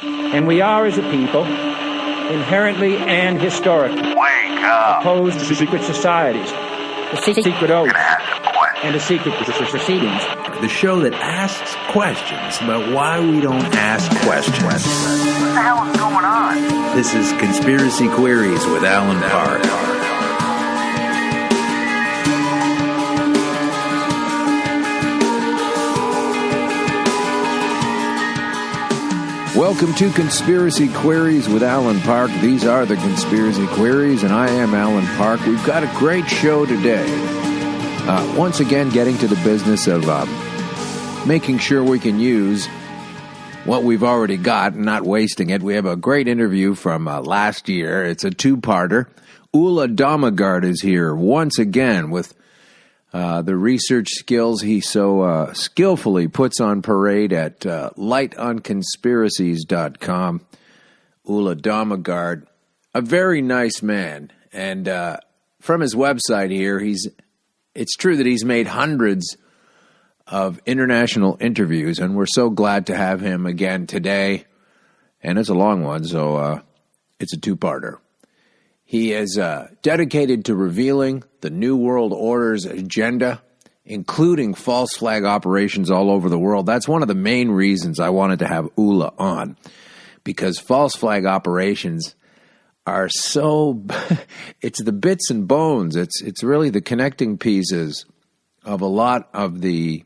And we are, as a people, inherently and historically opposed to secret societies, to secret oaths, and to secret proceedings. The show that asks questions about why we don't ask questions. What the hell is going on? This is Conspiracy Queries with Alan Park. Welcome to Conspiracy Queries with Alan Park. These are the Conspiracy Queries, and I am Alan Park. We've got a great show today. Once again, getting to the business of making sure we can use what we've already got and not wasting it. We have a great interview from last year. It's a two-parter. Ole Dammegard is here once again with the research skills he so skillfully puts on parade at lightonconspiracies.com. Ole Dammegard, a very nice man. And from his website here, it's true that he's made hundreds of international interviews, and we're so glad to have him again today. And it's a long one, so it's a two-parter. He is dedicated to revealing the New World Order's agenda, including false flag operations all over the world. That's one of the main reasons I wanted to have Ole on, because false flag operations are so, it's the bits and bones. It's really the connecting pieces of a lot of the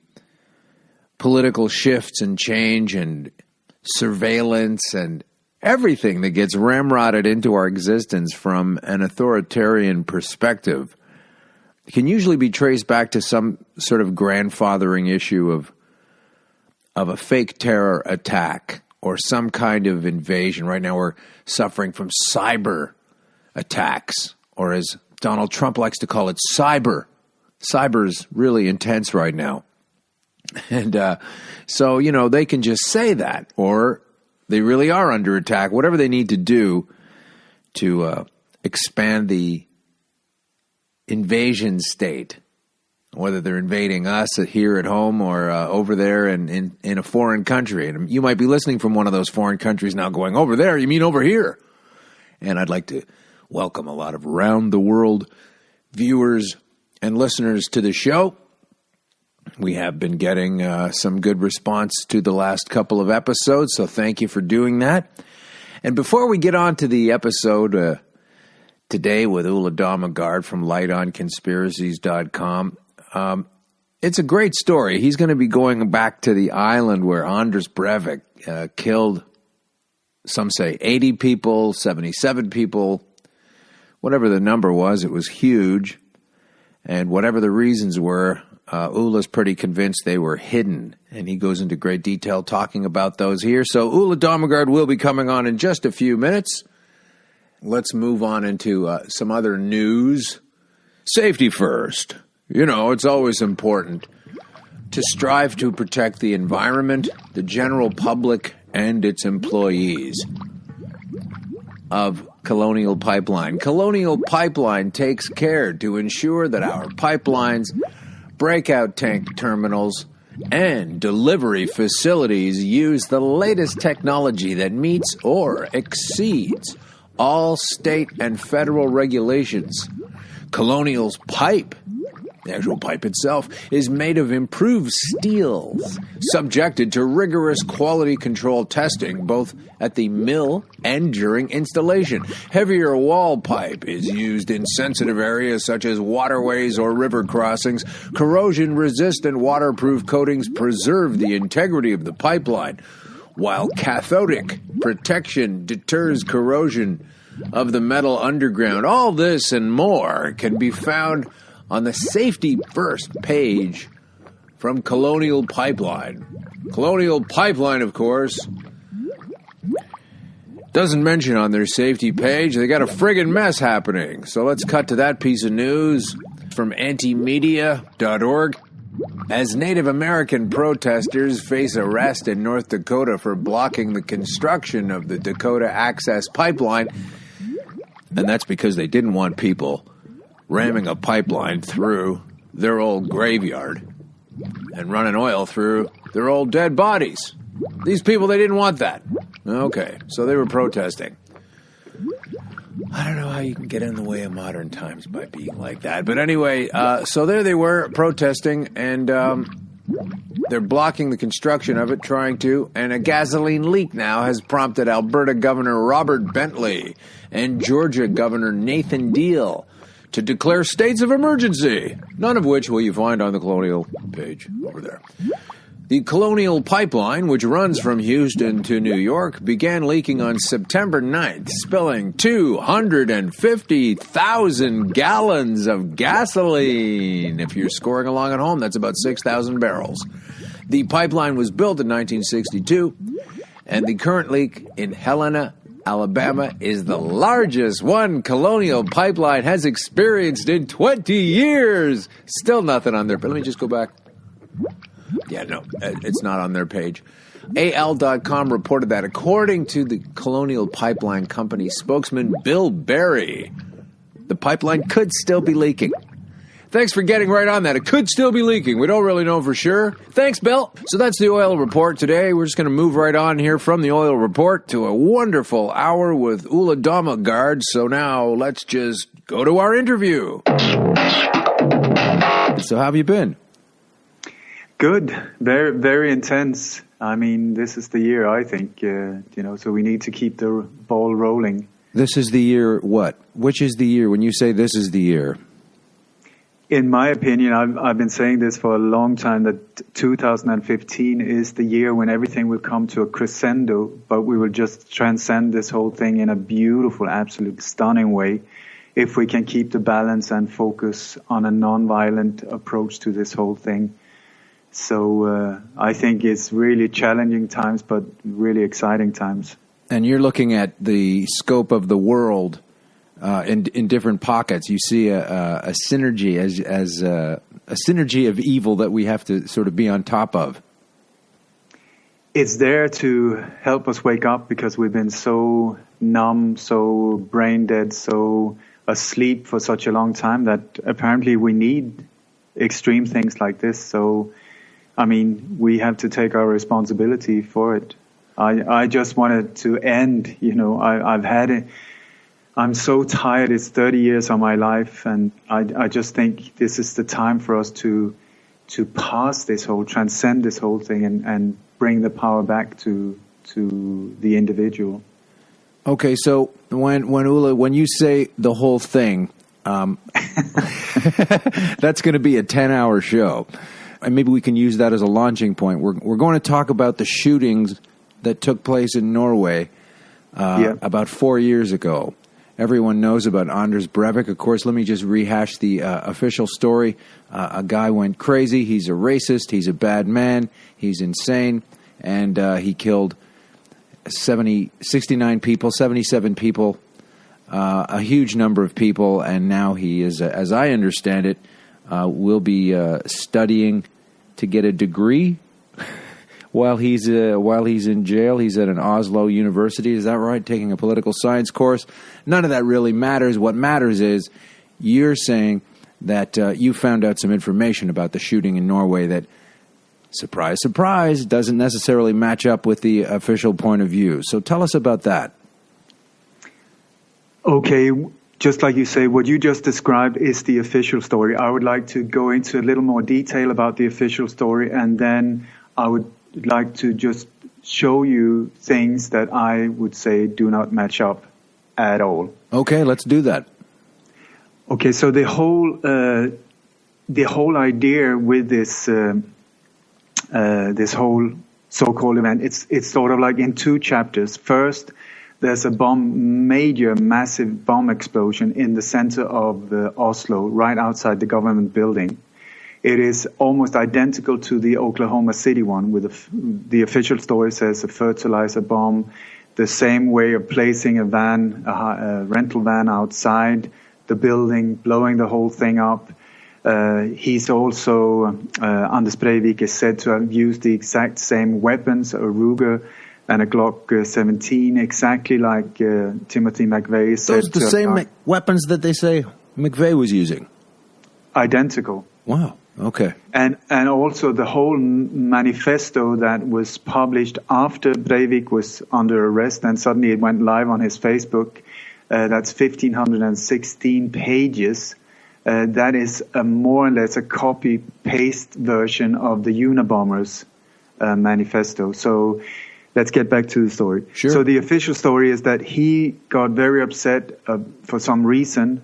political shifts and change and surveillance and everything that gets ramrodded into our existence from an authoritarian perspective. It can usually be traced back to some sort of grandfathering issue of a fake terror attack or some kind of invasion. Right now we're suffering from cyber attacks, or as Donald Trump likes to call it, cyber. Cyber's really intense right now. And so, they can just say that, or they really are under attack, whatever they need to do to expand the invasion state, whether they're invading us here at home or over there in a foreign country. And you might be listening from one of those foreign countries now going, over there, you mean over here? And I'd like to welcome a lot of round-the-world viewers and listeners to the show. We have been getting some good response to the last couple of episodes, so thank you for doing that. And before we get on to the episode today with Ole Dammegard from lightonconspiracies.com, it's a great story. He's going to be going back to the island where Anders Breivik killed, some say 80 people, 77 people, whatever the number was, it was huge. And whatever the reasons were, Ule's pretty convinced they were hidden, and he goes into great detail talking about those here. So Ole Dammegard will be coming on in just a few minutes. Let's move on into some other news. Safety first. It's always important to strive to protect the environment, the general public, and its employees of Colonial Pipeline. Colonial Pipeline takes care to ensure that our pipelines, breakout tank terminals, and delivery facilities use the latest technology that meets or exceeds all state and federal regulations. Colonial's pipe, the actual pipe itself, is made of improved steels, subjected to rigorous quality control testing, both at the mill and during installation. Heavier wall pipe is used in sensitive areas such as waterways or river crossings. Corrosion-resistant waterproof coatings preserve the integrity of the pipeline, while cathodic protection deters corrosion of the metal underground. All this and more can be found on the Safety First page from Colonial Pipeline. Colonial Pipeline, of course, doesn't mention on their safety page they got a friggin' mess happening. So let's cut to that piece of news from antimedia.org. As Native American protesters face arrest in North Dakota for blocking the construction of the Dakota Access Pipeline, and that's because they didn't want people ramming a pipeline through their old graveyard and running oil through their old dead bodies. These people, they didn't want that. Okay, so they were protesting. I don't know how you can get in the way of modern times by being like that. But anyway, so there they were protesting, and they're blocking the construction of it, trying to. And a gasoline leak now has prompted Alberta Governor Robert Bentley and Georgia Governor Nathan Deal to declare states of emergency, none of which will you find on the Colonial page over there. The Colonial pipeline, which runs from Houston to New York, began leaking on September 9th, spilling 250,000 gallons of gasoline. If you're scoring along at home, that's about 6,000 barrels. The pipeline was built in 1962, and the current leak in Helena, Alabama, is the largest one Colonial pipeline has experienced in 20 years. Still nothing on there, but let me just go back. Yeah, no, it's not on their page. AL.com reported that according to the Colonial Pipeline Company spokesman Bill Berry, the pipeline could still be leaking. Thanks for getting right on that. It could still be leaking. We don't really know for sure. Thanks, Bill. So that's the oil report today. We're just going to move right on here from the oil report to a wonderful hour with Ole Dammegard. So now let's just go to our interview. So how have you been? Good. Very, very intense. I mean, this is the year, I think, so we need to keep the ball rolling. This is the year what? Which is the year when you say this is the year? In my opinion, I've been saying this for a long time, that 2015 is the year when everything will come to a crescendo, but we will just transcend this whole thing in a beautiful, absolute stunning way if we can keep the balance and focus on a non-violent approach to this whole thing. So I think it's really challenging times, but really exciting times. And you're looking at the scope of the world in different pockets. You see a synergy as a synergy of evil that we have to sort of be on top of. It's there to help us wake up because we've been so numb, so brain dead, so asleep for such a long time that apparently we need extreme things like this. So I mean, we have to take our responsibility for it. I just wanted to end, I've had it. I'm so tired. It's 30 years of my life. And I just think this is the time for us to pass this whole, transcend this whole thing and bring the power back to the individual. Okay. So when you say the whole thing, that's going to be a 10-hour show. And maybe we can use that as a launching point. We're going to talk about the shootings that took place in Norway about 4 years ago. Everyone knows about Anders Breivik. Of course, let me just rehash the official story. A guy went crazy. He's a racist. He's a bad man. He's insane. And he killed 69 people, 77 people, a huge number of people. And now he is, as I understand it, will be studying to get a degree while he's in jail. He's at an Oslo university. Is that right? Taking a political science course. None of that really matters. What matters is you're saying that you found out some information about the shooting in Norway that, surprise, surprise, doesn't necessarily match up with the official point of view. So tell us about that. Okay. Just like you say, what you just described is the official story. I would like to go into a little more detail about the official story, and then I would like to just show you things that I would say do not match up at all. Okay, let's do that. Okay, so the whole idea with this this whole so-called event, it's sort of like in two chapters. First, there's a massive bomb explosion in the center of Oslo, right outside the government building. It is almost identical to the Oklahoma City one, with the official story says a fertilizer bomb, the same way of placing a rental van outside the building, blowing the whole thing up. He's also, Anders Breivik is said to have used the exact same weapons, a Ruger and a Glock 17, exactly like Timothy McVeigh said. Those are the same weapons that they say McVeigh was using? Identical. Wow. Okay. And also the whole manifesto that was published after Breivik was under arrest, and suddenly it went live on his Facebook. That's 1,516 pages. That is more or less a copy-paste version of the Unabombers manifesto. So let's get back to the story. Sure. So the official story is that he got very upset for some reason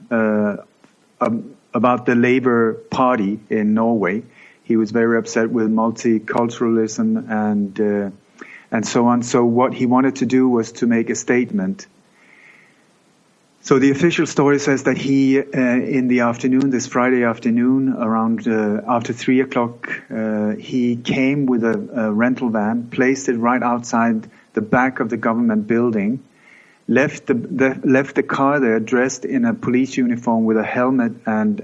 about the Labour Party in Norway. He was very upset with multiculturalism and so on. So what he wanted to do was to make a statement. So the official story says that he, in the afternoon, this Friday afternoon, around after 3 o'clock, he came with a rental van, placed it right outside the back of the government building, left the car there dressed in a police uniform with a helmet and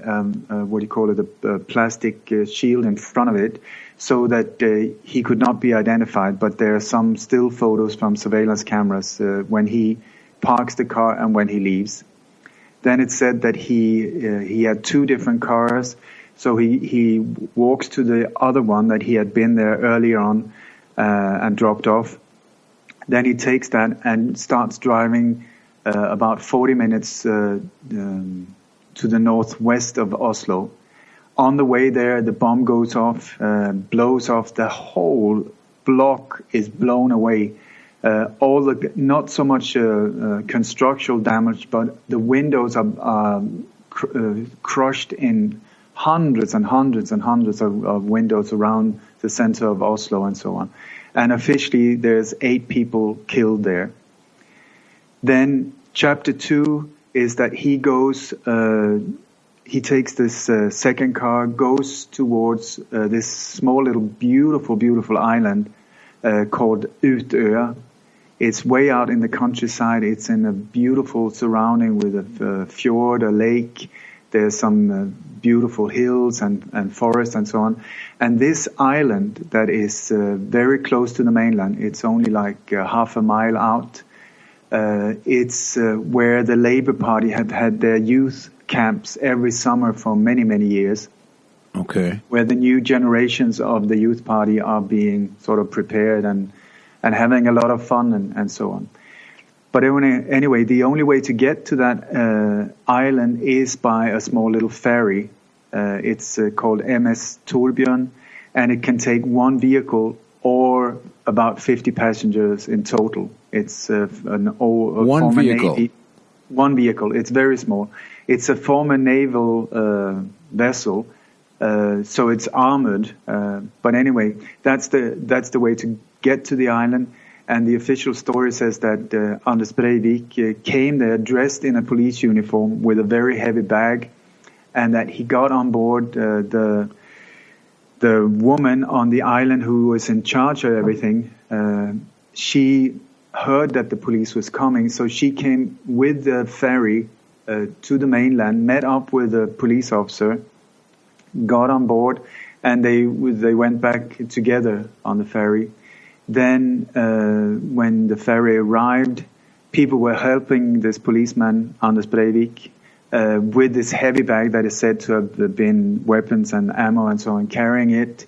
a plastic shield in front of it, so that he could not be identified. But there are some still photos from surveillance cameras when he parks the car and when he leaves. Then it said that he had two different cars, so he walks to the other one that he had been there earlier on and dropped off. Then he takes that and starts driving about 40 minutes to the northwest of Oslo. On the way there, the bomb goes off, blows off. The whole block is blown away. All the not so much constructional damage, but the windows are crushed in hundreds and hundreds and hundreds of windows around the center of Oslo and so on. And officially, there's 8 people killed there. Then chapter 2 is that he goes, he takes this second car, goes towards this small little beautiful island called Utøya. It's way out in the countryside. It's in a beautiful surrounding with a fjord, a lake. There's some beautiful hills and forests and so on. And this island that is very close to the mainland, it's only like half a mile out. It's where the Labour Party have had their youth camps every summer for many, many years. Okay. Where the new generations of the youth party are being sort of prepared and having a lot of fun and so on. But anyway, the only way to get to that island is by a small little ferry. It's called MS Torbjørn, and it can take one vehicle or about 50 passengers in total. It's one vehicle. One vehicle. It's very small. It's a former naval vessel, so it's armored. But anyway, that's the way to get to the island. And the official story says that Anders Breivik came there dressed in a police uniform with a very heavy bag, and that he got on board the woman on the island who was in charge of everything. She heard that the police was coming, so she came with the ferry to the mainland, met up with a police officer, got on board, and they went back together on the ferry. Then, when the ferry arrived, people were helping this policeman, Anders Breivik, with this heavy bag that is said to have been weapons and ammo and so on, carrying it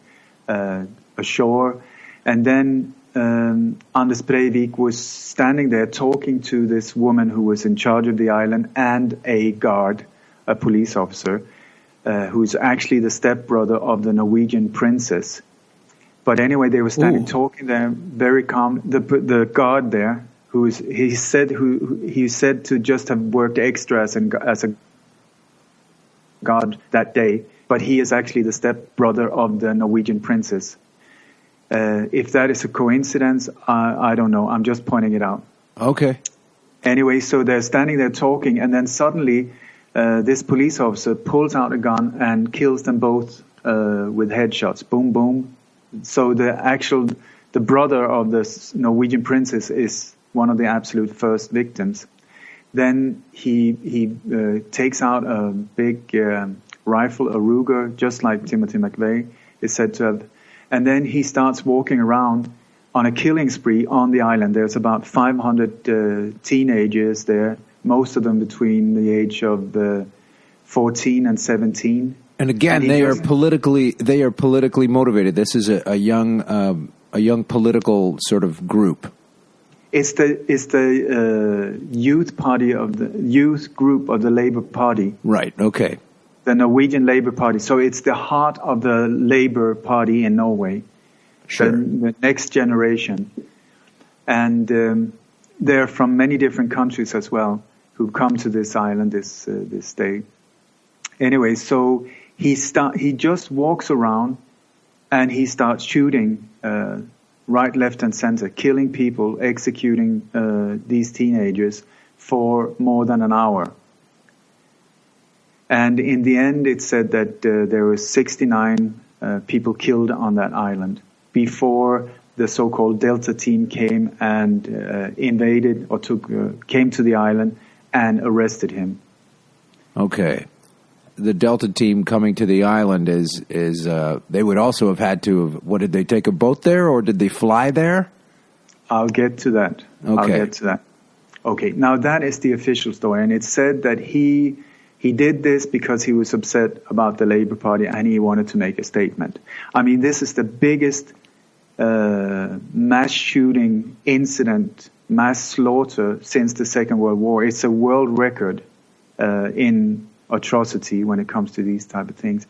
ashore. And then Anders Breivik was standing there talking to this woman who was in charge of the island and a guard, a police officer, who's actually the stepbrother of the Norwegian princess. But anyway, they were standing talking there, very calm. The guard there, he said to just have worked extra as a guard that day, but he is actually the stepbrother of the Norwegian princess. If that is a coincidence, I don't know. I'm just pointing it out. Okay. Anyway, so they're standing there talking, and then suddenly this police officer pulls out a gun and kills them both with headshots. Boom, boom. So the brother of the Norwegian princess is one of the absolute first victims. Then he takes out a big rifle, a Ruger, just like Timothy McVeigh is said to have. And then he starts walking around on a killing spree on the island. There's about 500 teenagers there, most of them between the age of 14 and 17. And again, they are politically motivated. This is a young political sort of group. It's the youth group of the Labour Party. Right. Okay. The Norwegian Labour Party. So it's the heart of the Labour Party in Norway. Sure. The next generation. And they're from many different countries as well who come to this island, this day. Anyway, so he just walks around and he starts shooting right, left, and center, killing people, executing these teenagers for more than an hour. And in the end, it said that there were 69 people killed on that island before the so-called Delta team came and invaded or came to the island and arrested him. Okay. The Delta team coming to the island is they would also have had to have, what, did they take a boat there or did they fly there? I'll get to that. Okay. I'll get to that. Okay, now that is the official story, and it said that he did this because he was upset about the Labour Party and he wanted to make a statement. I mean, this is the biggest mass shooting incident, mass slaughter since the Second World War. It's a world record in atrocity when it comes to these type of things.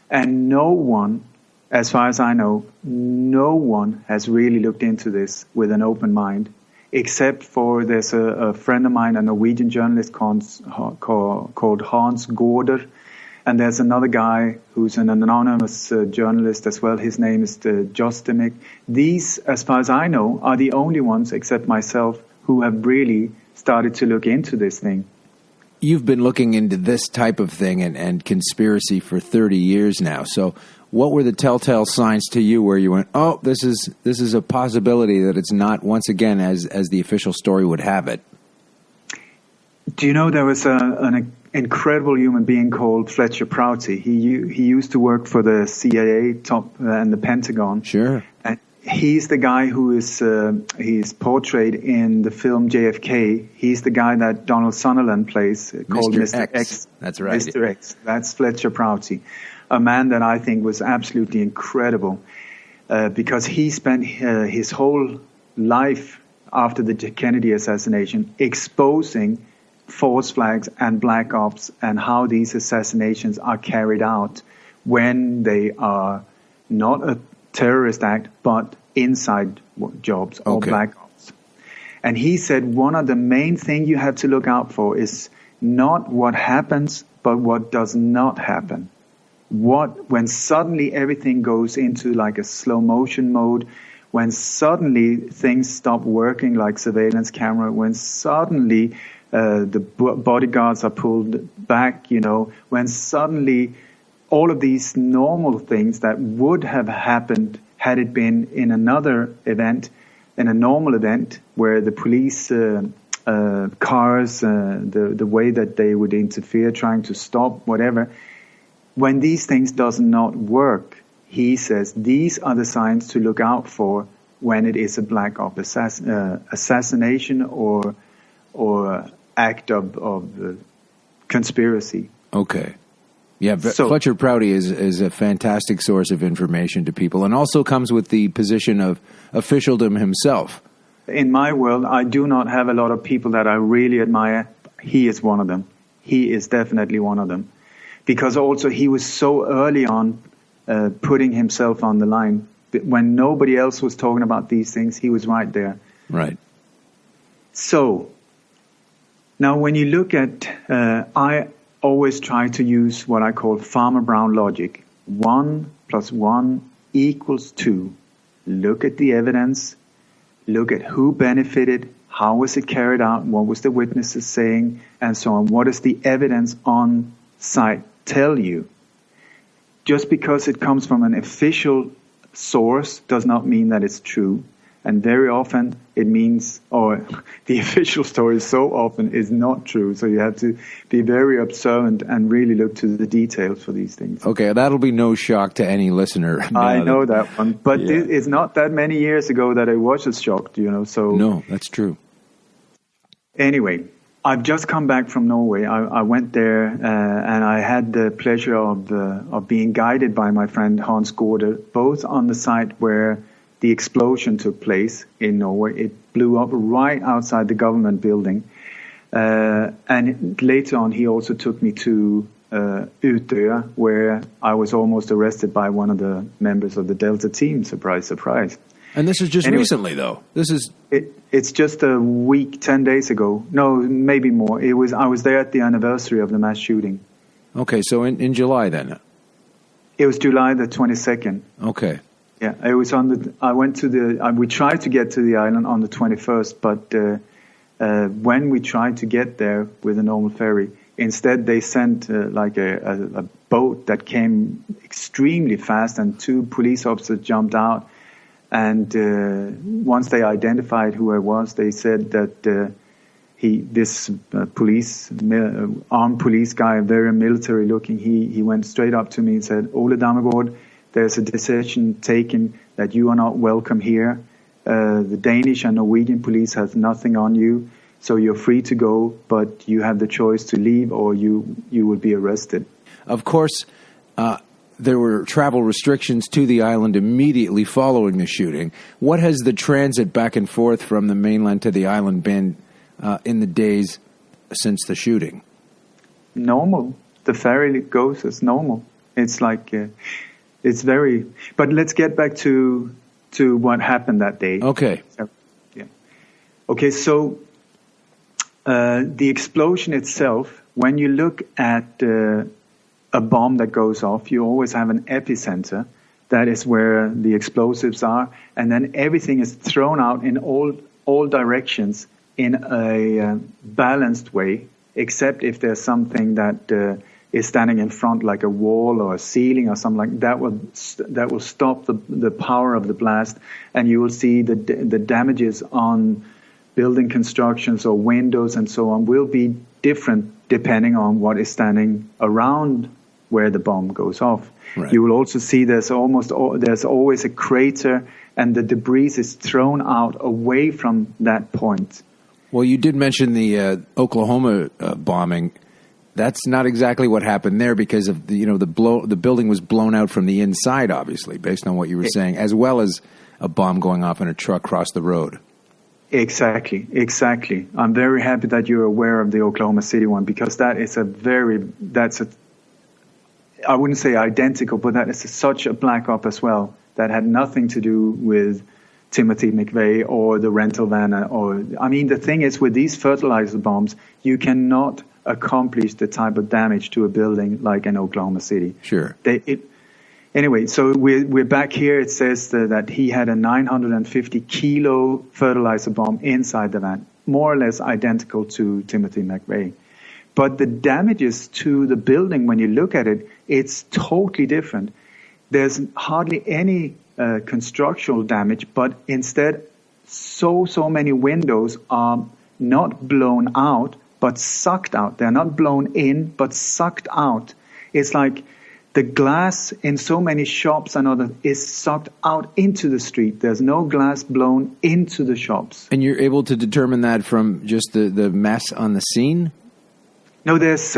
And no one, as far as I know, no one has really looked into this with an open mind, except for there's a friend of mine, a Norwegian journalist called Hans Gaarder, and there's another guy who's an anonymous journalist as well. His name is Dammegard. These, as far as I know, are the only ones, except myself, who have really started to look into this thing. You've been looking into this type of thing and conspiracy for 30 years now. So what were the telltale signs to you where you went, oh, this is a possibility that it's not, once again, as the official story would have it? Do you know there was an incredible human being called Fletcher Prouty? He used to work for the CIA and the Pentagon. Sure. And he's the guy who is he's portrayed in the film JFK. He's the guy that Donald Sutherland plays, called Mr. X. That's right. Mr. X. That's Fletcher Prouty, a man that I think was absolutely incredible because he spent his whole life after the Kennedy assassination exposing false flags and black ops and how these assassinations are carried out when they are not a terrorist act, but inside jobs or black ops. And he said one of the main things you have to look out for is not what happens, but what does not happen. When suddenly everything goes into like a slow motion mode, when suddenly things stop working like surveillance camera, when suddenly the bodyguards are pulled back, when suddenly all of these normal things that would have happened had it been in another event, in a normal event, where the police cars, the way that they would interfere, trying to stop, whatever, when these things does not work, he says these are the signs to look out for when it is a black op assassination or act of conspiracy. Okay. Yeah, Fletcher Prouty is a fantastic source of information to people, and also comes with the position of officialdom himself. In my world, I do not have a lot of people that I really admire. He is one of them. He is definitely one of them. Because also he was so early on putting himself on the line. When nobody else was talking about these things, he was right there. Right. So, now when you look at, I always try to use what I call Farmer Brown logic. 1 + 1 = 2. Look at the evidence. Look at who benefited, how was it carried out, what was the witnesses saying, and so on. What does the evidence on site tell you? Just because it comes from an official source does not mean that it's true. And very often it means, or the official story so often is not true. So you have to be very observant and really look to the details for these things. Okay, that'll be no shock to any listener. I know that one. But it's not that many years ago that I was shocked, so. No, that's true. Anyway, I've just come back from Norway. I went there and I had the pleasure of being guided by my friend Hans Gårder, both on the site where the explosion took place in Norway. It blew up right outside the government building. And later on, he also took me to Utøya, where I was almost arrested by one of the members of the Delta team. Surprise, surprise. And this is just recently, though. It's just a week, 10 days ago. No, maybe more. I was there at the anniversary of the mass shooting. Okay, so in July then. It was July the 22nd. Okay. Yeah, it was we tried to get to the island on the 21st, but when we tried to get there with a normal ferry, instead they sent a boat that came extremely fast, and 2 police officers jumped out. And once they identified who I was, they said that this armed police guy, very military looking, he went straight up to me and said, "Ole Dammegard, there's a decision taken that you are not welcome here. The Danish and Norwegian police has nothing on you, so you're free to go, but you have the choice to leave or you will be arrested." Of course, there were travel restrictions to the island immediately following the shooting. What has the transit back and forth from the mainland to the island been in the days since the shooting? Normal. The ferry goes as normal. It's like, it's very... But let's get back to what happened that day. Okay. Okay, so the explosion itself, when you look at... a bomb that goes off, you always have an epicenter. That is where the explosives are. And then everything is thrown out in all directions in a balanced way, except if there's something that is standing in front, like a wall or a ceiling or something like that. That will stop the power of the blast. And you will see the damages on building constructions or windows and so on will be different depending on what is standing around where the bomb goes off. Right. You will also see there's always a crater, and the debris is thrown out away from that point. Well, you did mention the Oklahoma bombing. That's not exactly what happened there, because of the building was blown out from the inside, obviously, based on what you were saying, as well as a bomb going off in a truck across the road. Exactly. I'm very happy that you're aware of the Oklahoma City one, because I wouldn't say identical, but that is such a black op as well that had nothing to do with Timothy McVeigh or the rental van. The thing is, with these fertilizer bombs, you cannot accomplish the type of damage to a building like in Oklahoma City. Sure. Anyway, so we're back here. It says that he had a 950 kilo fertilizer bomb inside the van, more or less identical to Timothy McVeigh. But the damages to the building, when you look at it, it's totally different. There's hardly any constructional damage, but instead so many windows are not blown out, but sucked out. They're not blown in, but sucked out. It's like the glass in so many shops and other is sucked out into the street. There's no glass blown into the shops. And you're able to determine that from just the mess on the scene? No, there's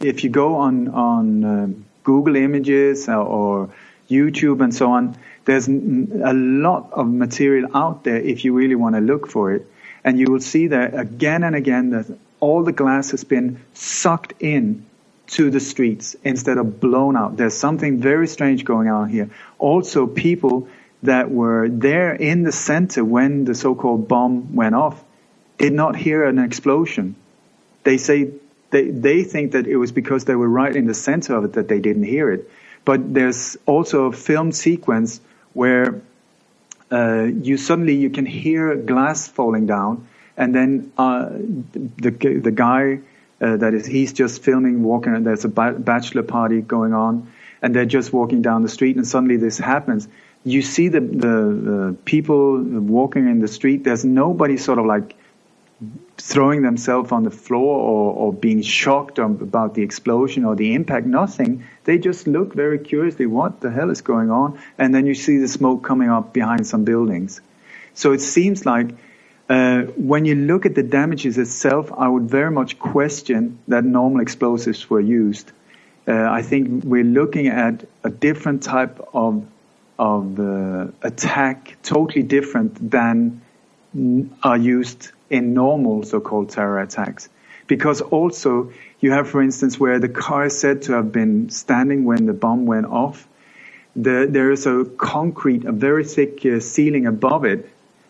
if you go on Google Images or YouTube and so on, there's a lot of material out there if you really want to look for it. And you will see that again and again that all the glass has been sucked in to the streets instead of blown out. There's something very strange going on here. Also, people that were there in the center when the so-called bomb went off did not hear an explosion. They say they think that it was because they were right in the center of it that they didn't hear it. But there's also a film sequence where you can hear glass falling down, and then the guy he's just filming, walking, and there's a bachelor party going on, and they're just walking down the street, and suddenly this happens. You see the people walking in the street. There's nobody sort of like throwing themselves on the floor or being shocked about the explosion or the impact, nothing. They just look very curiously, what the hell is going on? And then you see the smoke coming up behind some buildings. So it seems like When you look at the damages itself, I would very much question that normal explosives were used. I think we're looking at a different type of attack, totally different than are used in normal so-called terror attacks. Because also you have, for instance, where the car is said to have been standing when the bomb went off. There is a very thick ceiling above it.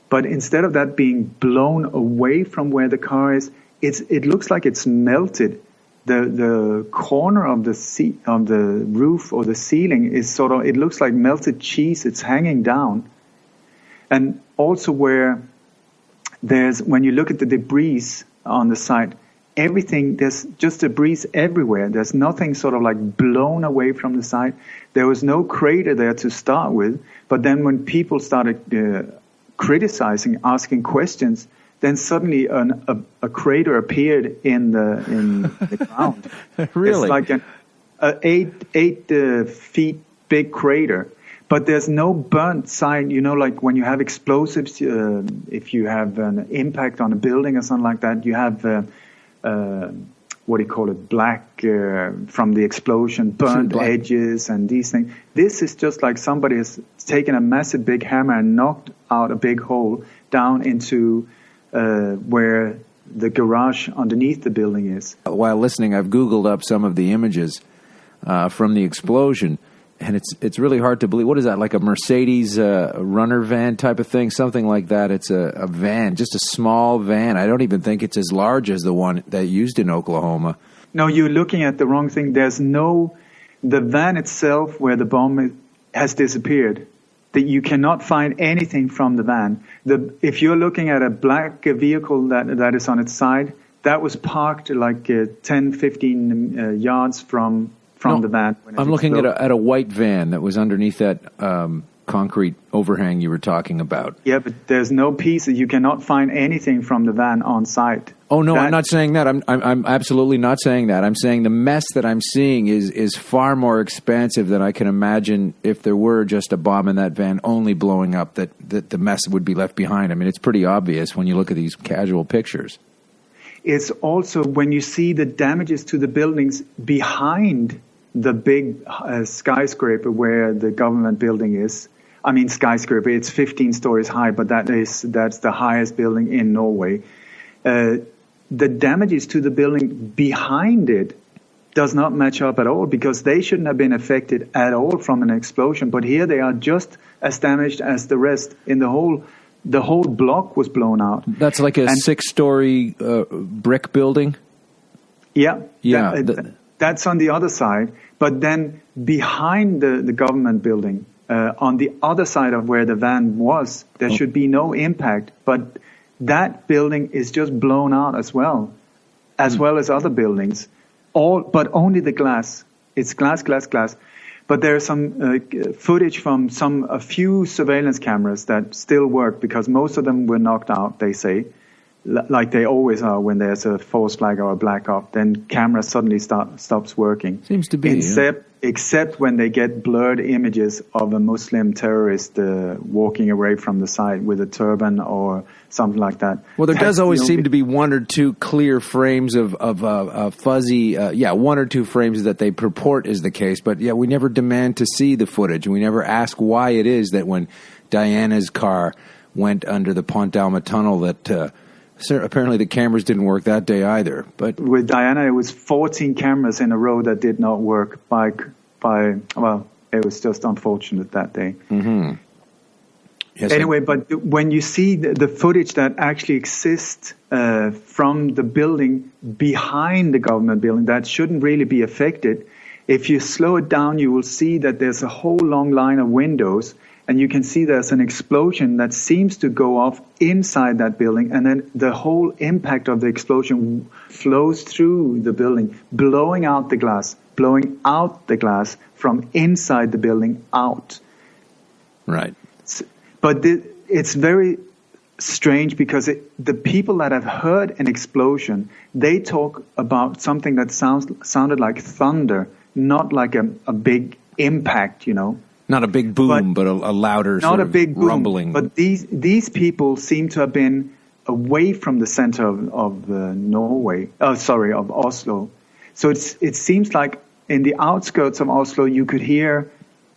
But instead of that being blown away from where the car is, it looks like it's melted. The corner of the roof or the ceiling is it looks like melted cheese. It's hanging down. And also when you look at the debris on the site, there's just debris everywhere. There's nothing sort of like blown away from the site. There was no crater there to start with. But then when people started criticizing, asking questions, then suddenly a crater appeared in the ground. Really? It's like an 8 feet big crater. But there's no burnt sign, like when you have explosives, if you have an impact on a building or something like that, you have, black from the explosion, burnt edges and these things. This is just like somebody has taken a massive big hammer and knocked out a big hole down into where the garage underneath the building is. While listening, I've Googled up some of the images from the explosion. And it's really hard to believe. What is that, like a Mercedes runner van type of thing? Something like that. It's a van, just a small van. I don't even think it's as large as the one that used in Oklahoma. No, you're looking at the wrong thing. The van itself where the bomb has disappeared. That you cannot find anything from the van. If you're looking at a black vehicle that is on its side, that was parked like 10, 15 yards from the van. I'm looking at a white van that was underneath that concrete overhang you were talking about. Yeah, but there's no pieces. You cannot find anything from the van on site. Oh no, I'm not saying that. I'm absolutely not saying that. I'm saying the mess that I'm seeing is far more expansive than I can imagine if there were just a bomb in that van only blowing up. That the mess would be left behind. I mean, it's pretty obvious when you look at these casual pictures. It's also when you see the damages to the buildings behind the big skyscraper where the government building is. I mean, skyscraper, it's 15 stories high, but that's the highest building in Norway. The damages to the building behind it does not match up at all because they shouldn't have been affected at all from an explosion. But here they are just as damaged as the rest. The whole block was blown out. That's like a 6-story brick building? Yeah. That's on the other side. But then behind the government building, on the other side of where the van was, there should be no impact. But that building is just blown out as well as other buildings. But only the glass. It's glass. But there's some footage from a few surveillance cameras that still work because most of them were knocked out, they say. Like they always are when there's a false flag or a blackout, then camera suddenly stops working. Seems to be. Except when they get blurred images of a Muslim terrorist walking away from the site with a turban or something like that. Well, there does always seem to be one or two clear frames of fuzzy, one or two frames that they purport is the case. But we never demand to see the footage. We never ask why it is that when Diana's car went under the Pont d'Alma tunnel that... apparently the cameras didn't work that day either. But with Diana, it was 14 cameras in a row that did not work it was just unfortunate that day. Mm-hmm. Yes, anyway, but when you see the footage that actually exists from the building behind the government building that shouldn't really be affected, if you slow it down, you will see that there's a whole long line of windows. And you can see there's an explosion that seems to go off inside that building. And then the whole impact of the explosion flows through the building, blowing out the glass from inside the building out. Right. But it's very strange because the people that have heard an explosion, they talk about something that sounded like thunder, not like a big impact, Not a big boom, but a louder sort of rumbling. But these people seem to have been away from the center of Norway. Of Oslo. So it seems like in the outskirts of Oslo you could hear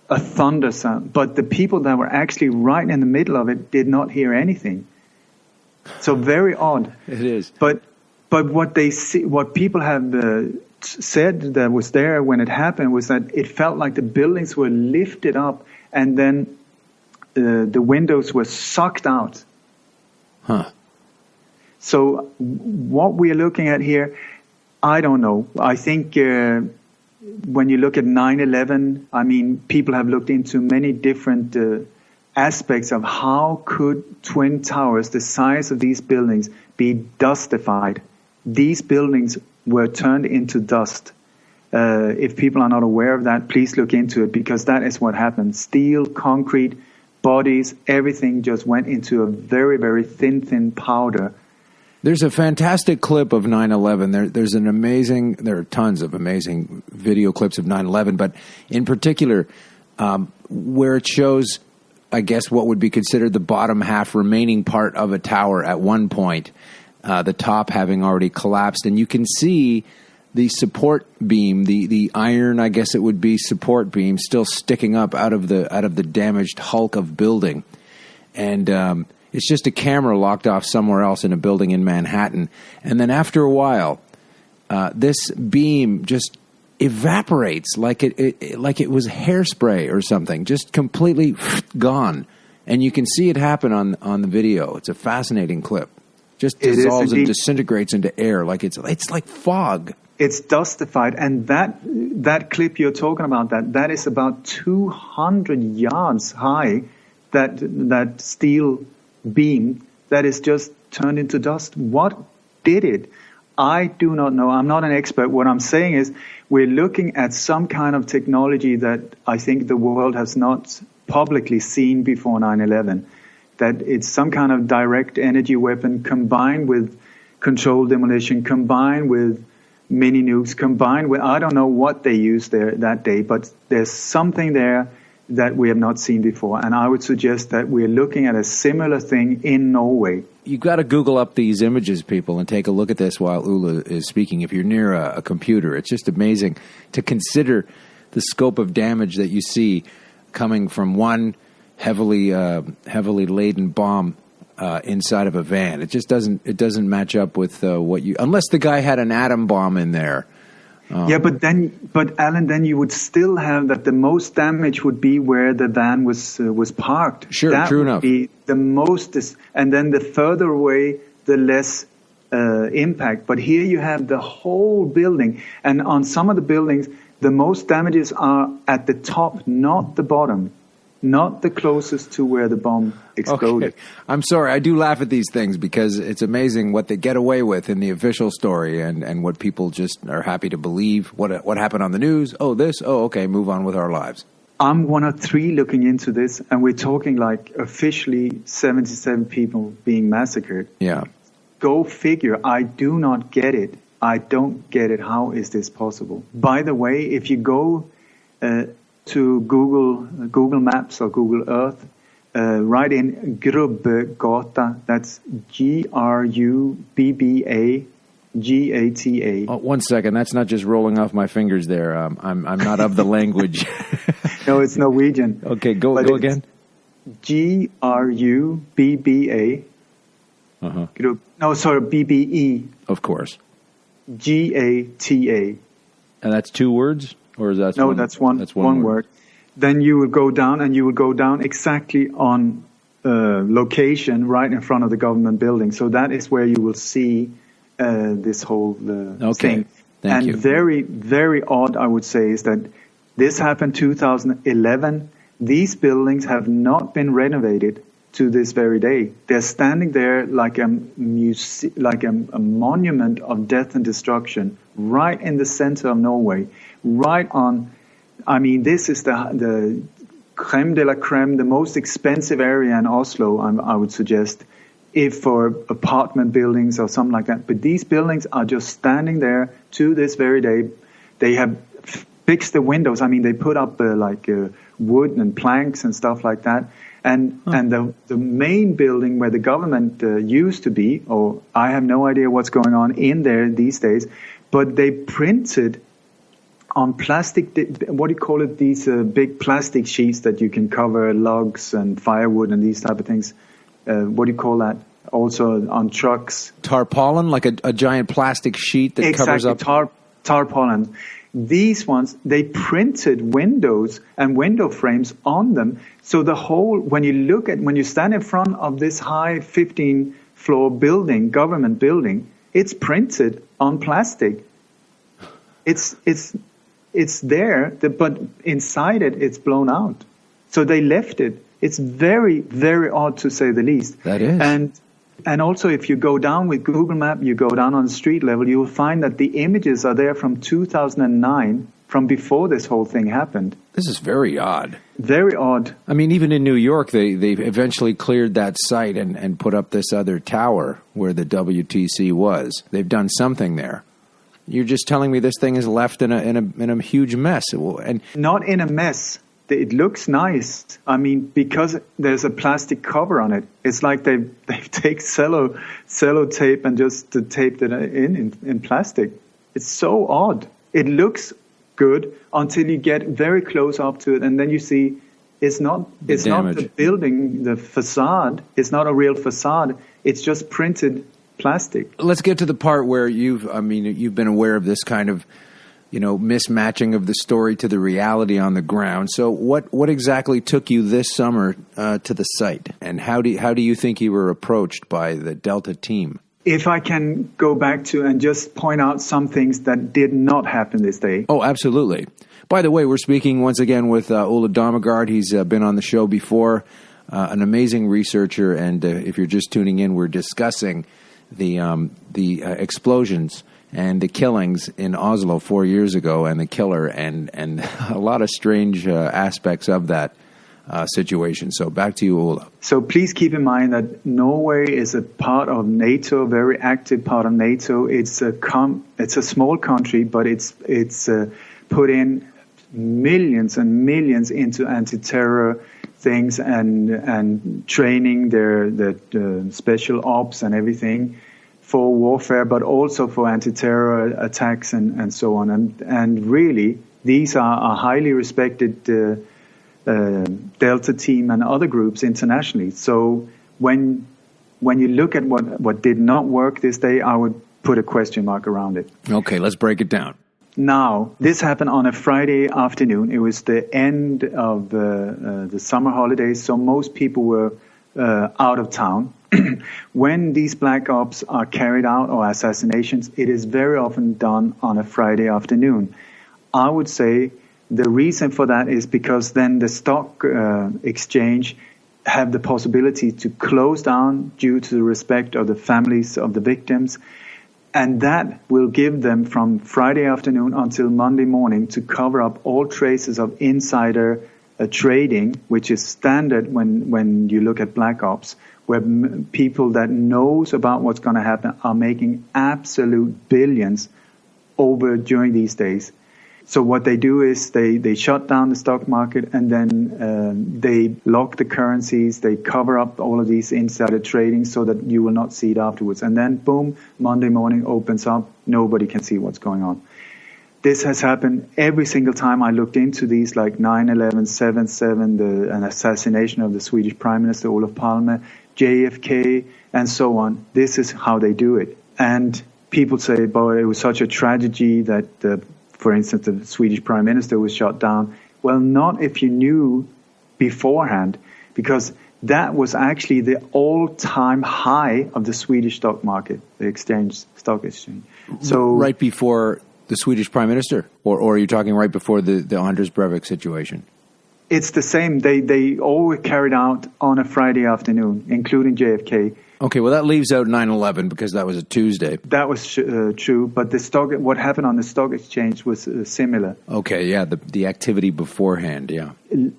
a thunder sound, but the people that were actually right in the middle of it did not hear anything. So very odd. It is. But what people have said that was there when it happened was that it felt like the buildings were lifted up and then the windows were sucked out. Huh. So what we're looking at here, I don't know. I think when you look at 9/11, I mean, people have looked into many different aspects of how could Twin Towers, the size of these buildings, be dustified. These buildings were turned into dust. If people are not aware of that, please look into it, because that is what happened. Steel, concrete, bodies, everything just went into a very, very thin powder. There's a fantastic clip of 9/11. There are tons of amazing video clips of 9/11, but in particular, where it shows, I guess, what would be considered the bottom half remaining part of a tower at one point, the top having already collapsed. And you can see the support beam, the iron, I guess it would be, support beam still sticking up out of the damaged hulk of building. And it's just a camera locked off somewhere else in a building in Manhattan. And then after a while, this beam just evaporates like it was hairspray or something, just completely gone. And you can see it happen on the video. It's a fascinating clip. Just dissolves and disintegrates into air like it's like fog. It's dustified, and that clip you're talking about, that is about 200 yards high. That steel beam that is just turned into dust. What did it? I do not know. I'm not an expert. What I'm saying is we're looking at some kind of technology that I think the world has not publicly seen before 9/11. That it's some kind of direct energy weapon combined with controlled demolition, combined with mini nukes, combined with, I don't know what they used there that day, but there's something there that we have not seen before. And I would suggest that we're looking at a similar thing in Norway. You've got to Google up these images, people, and take a look at this while Ole is speaking. If you're near a computer, it's just amazing to consider the scope of damage that you see coming from one heavily laden bomb inside of a van. It just doesn't match up with unless the guy had an atom bomb in there. But Alan, then you would still have that the most damage would be where the van was parked. Sure, that true would enough. Be the most, and then the further away, the less impact. But here you have the whole building, and on some of the buildings, the most damages are at the top, not the bottom. Not the closest to where the bomb exploded. Okay. I'm sorry. I do laugh at these things because it's amazing what they get away with in the official story and what people just are happy to believe. What happened on the news? Oh, this? Oh, okay. Move on with our lives. I'm one of three looking into this, and we're talking like officially 77 people being massacred. Yeah. Go figure. I do not get it. I don't get it. How is this possible? By the way, if you go to Google Maps or Google Earth, write in Grubbegata. That's GrubbaGata. Oh, 1 second. That's not just rolling off my fingers there. I'm not of the language. No, it's Norwegian. Okay, go again. Grubba. No, sorry, BBE. Of course. Gata. And that's two words? Or is that that's one word. Then you would go down, and you would go down exactly on location right in front of the government building. So that is where you will see this whole thing. Thank you. Very, very odd, I would say, is that this happened 2011. These buildings have not been renovated to this very day. They're standing there like a monument of death and destruction right in the center of Norway. Right on, I mean, this is the creme de la creme, the most expensive area in Oslo, I would suggest, if for apartment buildings or something like that. But these buildings are just standing there to this very day. They have fixed the windows. I mean, they put up wood and planks and stuff like that. And the main building where the government used to be, or I have no idea what's going on in there these days, but they printed on plastic, what do you call it, these big plastic sheets that you can cover logs and firewood and these type of things. What do you call that? Also on trucks. Tarpaulin, like a giant plastic sheet that covers up. Exactly, tarpaulin. These ones, they printed windows and window frames on them. So the whole, when you stand in front of this high 15-floor building, government building, it's printed on plastic. It's there, but inside it's blown out. So they left it. It's very, very odd to say the least. That is. And also, if you go down with Google Map, you go down on the street level, you will find that the images are there from 2009, from before this whole thing happened. This is very odd. Very odd. I mean, even in New York, they eventually cleared that site and put up this other tower where the WTC was. They've done something there. You're just telling me this thing is left in a huge mess. And not in a mess. It looks nice. I mean, because there's a plastic cover on it. It's like they've taken sellotape and just taped it in plastic. It's so odd. It looks good until you get very close up to it, and then you see it's not the building, the facade. It's not a real facade. It's just printed plastic. Let's get to the part where you've been aware of this kind of, mismatching of the story to the reality on the ground. So what exactly took you this summer to the site, and how do you think you were approached by the Delta team? If I can go back to and just point out some things that did not happen this day. Oh, absolutely. By the way, we're speaking once again with Ole Dammegard. He's been on the show before, an amazing researcher, and if you're just tuning in, we're discussing the explosions and the killings in Oslo 4 years ago, and the killer, and a lot of strange aspects of that situation. So back to you, Ole. So please keep in mind that Norway is a part of NATO, a very active part of NATO. It's a small country, but it's put in millions and millions into anti-terror things and training their special ops and everything for warfare, but also for anti-terror attacks and so on. And really, these are a highly respected Delta team and other groups internationally. So when you look at what did not work this day, I would put a question mark around it. Okay, let's break it down. Now, this happened on a Friday afternoon. It was the end of the summer holidays, so most people were out of town. When these black ops are carried out, or assassinations, it is very often done on a Friday afternoon. I would say the reason for that is because then the stock exchange have the possibility to close down due to the respect of the families of the victims. And that will give them from Friday afternoon until Monday morning to cover up all traces of insider trading, which is standard when you look at black ops, where people that knows about what's going to happen are making absolute billions during these days. So what they do is they shut down the stock market, and then they lock the currencies, they cover up all of these insider trading so that you will not see it afterwards. And then boom, Monday morning opens up, nobody can see what's going on. This has happened every single time I looked into these, like 9/11, 7/7, an assassination of the Swedish Prime Minister Olof Palme, JFK, and so on. This is how they do it. And people say, boy, it was such a tragedy that, for instance, the Swedish Prime Minister was shot down. Well, not if you knew beforehand, because that was actually the all-time high of the Swedish stock market, the stock exchange. So right before the Swedish Prime Minister, or are you talking right before the Anders Breivik situation? It's the same. They all were carried out on a Friday afternoon, including JFK. Okay, well, that leaves out 9/11 because that was a Tuesday. That was true, but what happened on the stock exchange was similar. Okay, yeah, the activity beforehand, yeah.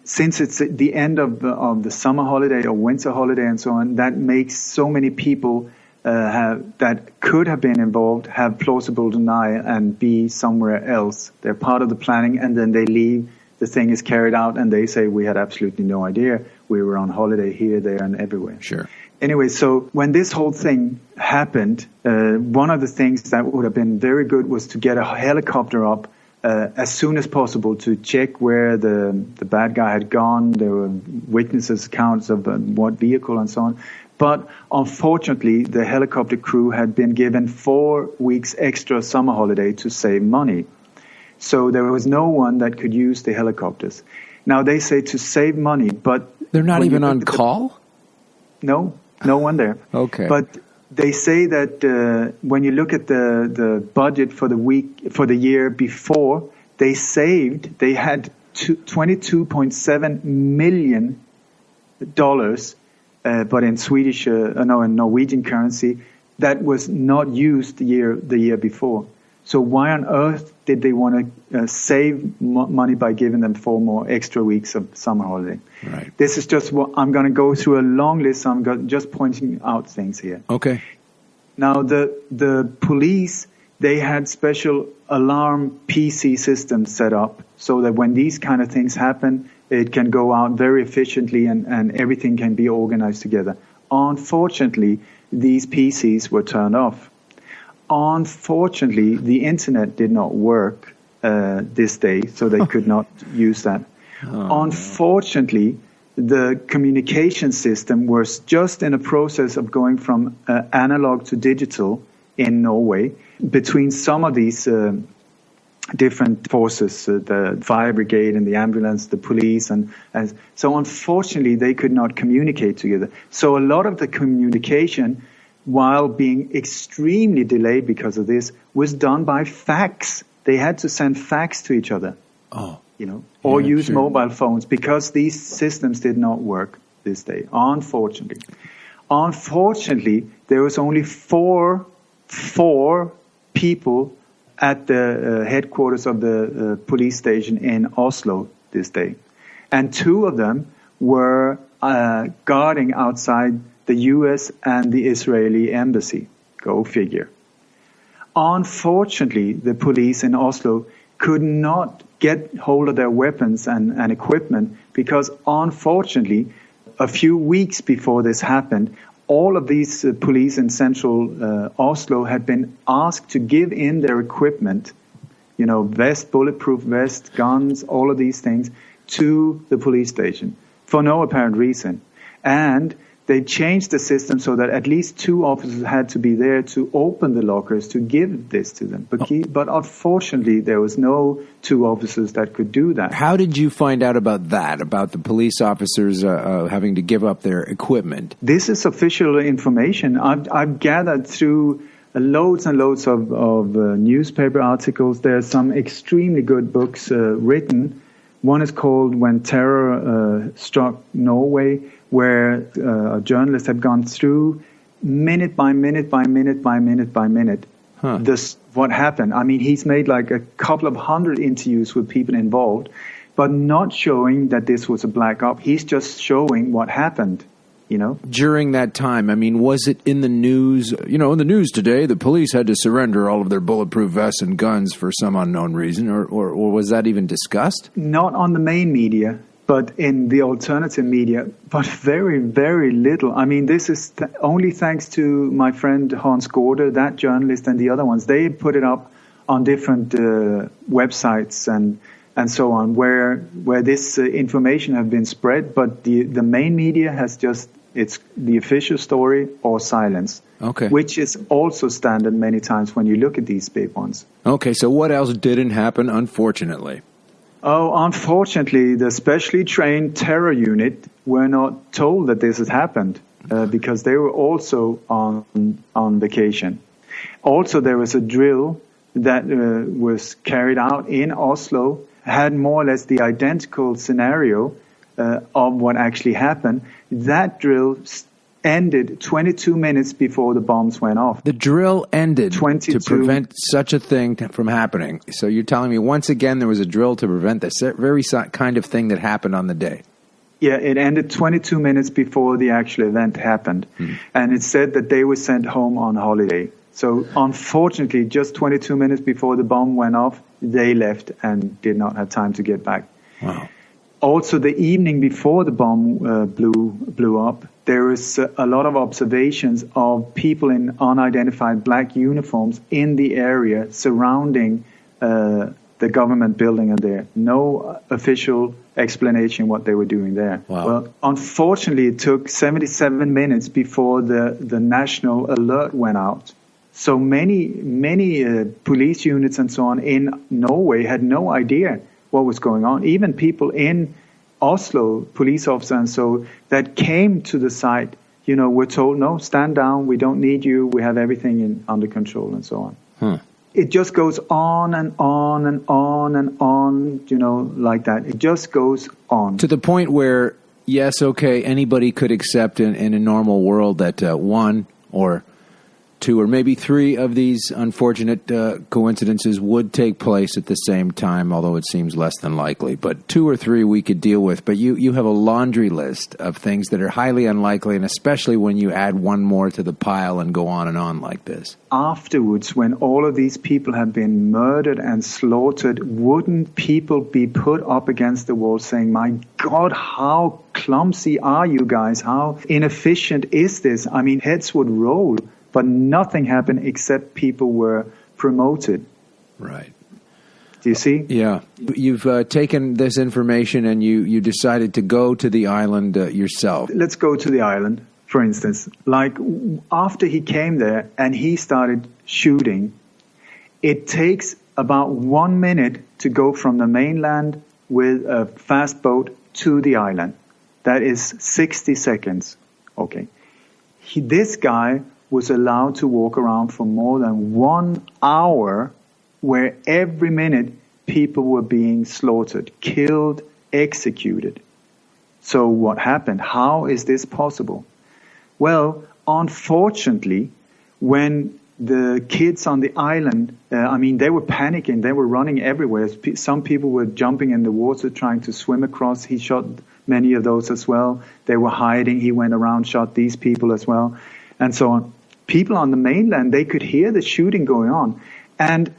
Since it's the end of the summer holiday or winter holiday and so on, that makes so many people that could have been involved have plausible denial and be somewhere else. They're part of the planning, and then they leave. The thing is carried out, and they say, we had absolutely no idea. we were on holiday here, there, and everywhere. Sure. Anyway, so when this whole thing happened, one of the things that would have been very good was to get a helicopter up as soon as possible to check where the bad guy had gone. There were witnesses' accounts of what vehicle and so on. But unfortunately, the helicopter crew had been given 4 weeks extra summer holiday to save money. So there was no one that could use the helicopters. Now, they say to save money, but... They're not even on call? No one there. Okay. But they say that when you look at the budget for the year before, they had $22.7 million, but in in Norwegian currency, that was not used the year before. So why on earth did they want to save money by giving them 4 more extra weeks of summer holiday? Right. This is just what I'm going to go through a long list. I'm just pointing out things here. Okay. Now, the police, they had special alarm PC systems set up so that when these kind of things happen, it can go out very efficiently and everything can be organized together. Unfortunately, these PCs were turned off. Unfortunately, the internet did not work this day, so they could not use that. Unfortunately, the communication system was just in a process of going from analog to digital in Norway between some of these different forces, the fire brigade and the ambulance, the police. And so unfortunately, they could not communicate together. So a lot of the communication, while being extremely delayed because of this, was done by fax. They had to send fax to each other, or use mobile phones because these systems did not work this day, unfortunately. Unfortunately, there was only four people at the headquarters of the police station in Oslo this day. And 2 of them were guarding outside the U.S. and the Israeli embassy. Go figure. Unfortunately, the police in Oslo could not get hold of their weapons and equipment because, unfortunately, a few weeks before this happened, all of these police in central Oslo had been asked to give in their equipment, vest, bulletproof vest, guns, all of these things, to the police station for no apparent reason. And they changed the system so that at least 2 officers had to be there to open the lockers to give this to them. But unfortunately, there was no 2 officers that could do that. How did you find out about that, about the police officers having to give up their equipment? This is official information. I've gathered through loads and loads of newspaper articles. There are some extremely good books written. One is called When Terror Struck Norway, where a journalist had gone through minute by minute by minute by minute by minute what happened. I mean, he's made like a couple of 100 interviews with people involved, but not showing that this was a black op. He's just showing what happened, During that time, I mean, was it in the news? In the news today, the police had to surrender all of their bulletproof vests and guns for some unknown reason, or was that even discussed? Not on the main media, but in the alternative media, but very, very little. I mean, this is only thanks to my friend Hans Gårde, that journalist, and the other ones. They put it up on different websites and so on, where this information have been spread, but the main media has just, it's the official story or silence. Okay. Which is also standard many times when you look at these big ones. Okay, so what else didn't happen, unfortunately? Oh, unfortunately, the specially trained terror unit were not told that this had happened because they were also on vacation. Also, there was a drill that was carried out in Oslo, had more or less the identical scenario of what actually happened. That drill ended 22 minutes before the bombs went off. The drill ended to prevent such a thing from happening. So you're telling me once again there was a drill to prevent this very kind of thing that happened on the day. Yeah, it ended 22 minutes before the actual event happened. And it said that they were sent home on holiday. So unfortunately, just 22 minutes before the bomb went off, they left and did not have time to get back. Wow. Also, the evening before the bomb blew up, there is a lot of observations of people in unidentified black uniforms in the area surrounding the government building and there. No official explanation what they were doing there. Wow. Well, unfortunately, it took 77 minutes before the national alert went out. So many police units and so on in Norway had no idea what was going on. Even people in Oslo, police officers and so, that came to the site, were told, no, stand down, we don't need you, we have everything under control and so on. It just goes on and on and on and on, like that. It just goes on. To the point where, yes, okay, anybody could accept in a normal world that one or two or maybe three of these unfortunate coincidences would take place at the same time, although it seems less than likely. But two or three we could deal with. But you have a laundry list of things that are highly unlikely, and especially when you add one more to the pile and go on and on like this. Afterwards, when all of these people have been murdered and slaughtered, wouldn't people be put up against the wall saying, my God, how clumsy are you guys? How inefficient is this? I mean, heads would roll. But nothing happened except people were promoted. Right. Do you see? Yeah. You've taken this information and you decided to go to the island yourself. Let's go to the island, for instance. Like after he came there and he started shooting, it takes about 1 minute to go from the mainland with a fast boat to the island. That is 60 seconds. Okay. This guy was allowed to walk around for more than 1 hour, where every minute people were being slaughtered, killed, executed. So what happened? How is this possible? Well, unfortunately, when the kids on the island, they were panicking, they were running everywhere. Some people were jumping in the water trying to swim across. He shot many of those as well. They were hiding. He went around, shot these people as well, and so on. People on the mainland, they could hear the shooting going on. And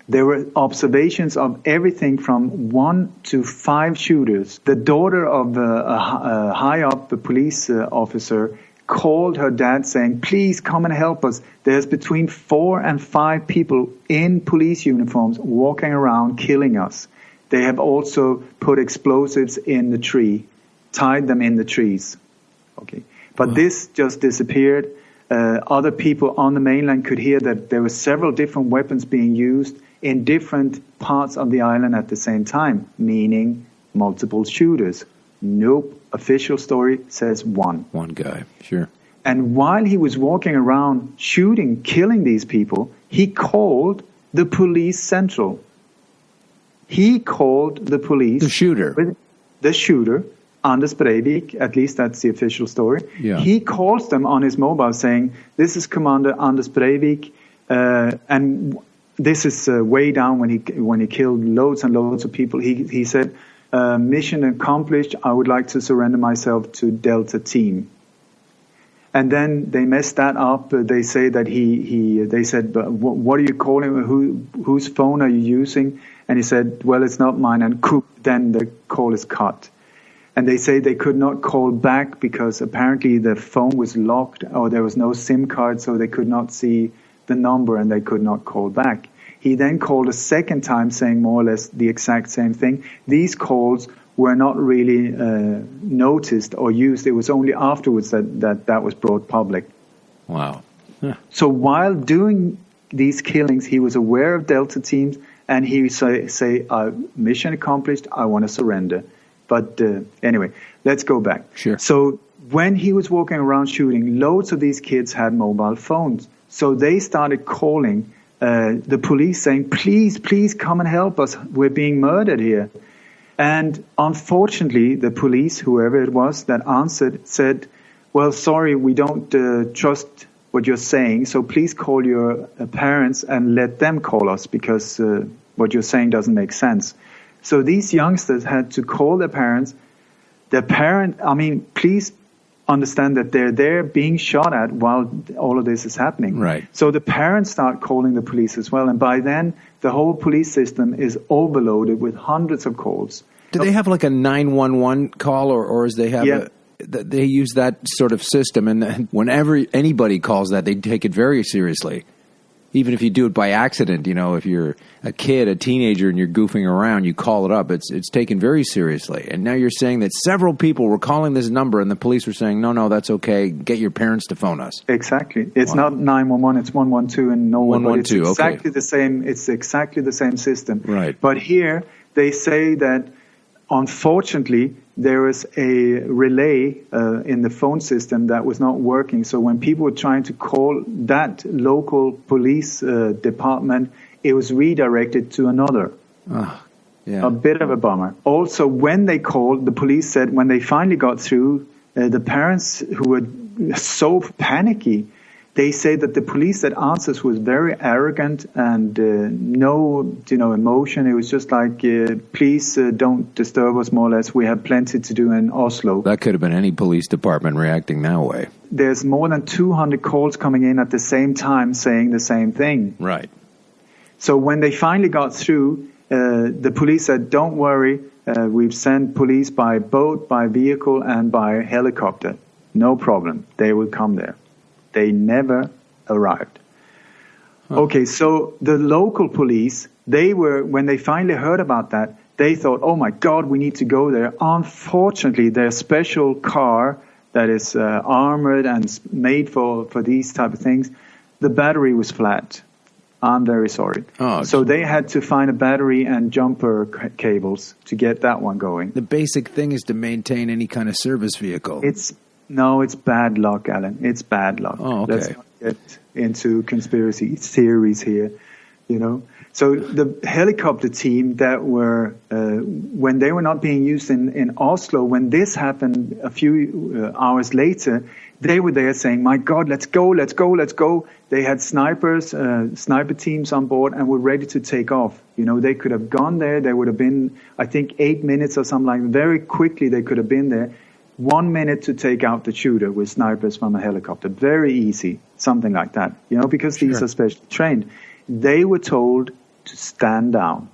there were observations of everything from 1 to 5 shooters. The daughter of a high-up police officer called her dad saying, please come and help us. There's between 4 and 5 people in police uniforms walking around killing us. They have also put explosives in the tree, tied them in the trees. Okay, but this just disappeared. Other people on the mainland could hear that there were several different weapons being used in different parts of the island at the same time, meaning multiple shooters. Nope. Official story says one. One guy, sure. And while he was walking around shooting, killing these people, he called the police central. He called the police. The shooter. The shooter. Anders Breivik, at least that's the official story. Yeah. He calls them on his mobile saying, this is Commander Anders Breivik, and this is way down when he killed loads and loads of people. He said, mission accomplished, I would like to surrender myself to Delta Team. And then they messed that up. They say that they said, but what are you calling? Whose phone are you using? And he said, well, it's not mine. And then the call is cut. And they say they could not call back because apparently the phone was locked or there was no SIM card, so they could not see the number and they could not call back. He then called a second time saying more or less the exact same thing. These calls were not really noticed or used. It was only afterwards that was brought public. Wow. Yeah. So while doing these killings, he was aware of Delta teams and he would say mission accomplished, I want to surrender. But anyway, let's go back. Sure. So when he was walking around shooting, loads of these kids had mobile phones. So they started calling the police saying, please come and help us. We're being murdered here. And unfortunately, the police, whoever it was that answered, said, well, sorry, we don't trust what you're saying. So please call your parents and let them call us because what you're saying doesn't make sense. So these youngsters had to call their parents. Please understand that they're there being shot at while all of this is happening. Right. So the parents start calling the police as well. And by then, the whole police system is overloaded with hundreds of calls. Do they have like a 911 call, or is they have they use that sort of system, and whenever anybody calls that, they take it very seriously. Even if you do it by accident, if you're a kid, a teenager, and you're goofing around, you call it up. It's taken very seriously. And now you're saying that several people were calling this number, and the police were saying, no, that's okay. Get your parents to phone us. Exactly. It's not 911. It's 112 in Norway. 112. It's exactly the same. It's exactly the same system. Right. But here they say that, unfortunately, there was a relay in the phone system that was not working. So when people were trying to call that local police department, it was redirected to another. A bit of a bummer. Also, when they called, the police said when they finally got through, the parents who were so panicky, they say that the police that answers was very arrogant and no, emotion. It was just like, please don't disturb us, more or less. We have plenty to do in Oslo. That could have been any police department reacting that way. There's more than 200 calls coming in at the same time saying the same thing. Right. So when they finally got through, the police said, don't worry, we've sent police by boat, by vehicle, and by helicopter. No problem. They will come there. They never arrived. Okay, so the local police, when they finally heard about that, they thought, oh my God, we need to go there. Unfortunately, their special car that is armored and made for these type of things, the battery was flat. I'm very sorry. So they had to find a battery and jumper cables to get that one going. The basic thing is to maintain any kind of service vehicle. No, it's bad luck, Alan. It's bad luck. Oh, okay. Let's not get into conspiracy theories here, So the helicopter team that were, when they were not being used in Oslo, when this happened a few hours later, they were there saying, my God, let's go, let's go, let's go. They had snipers, sniper teams on board and were ready to take off. They could have gone there. There would have been, I think, 8 minutes or something like that. Very quickly they could have been there. 1 minute to take out the shooter with snipers from a helicopter. Very easy, something like that, because these are specially trained. They were told to stand down.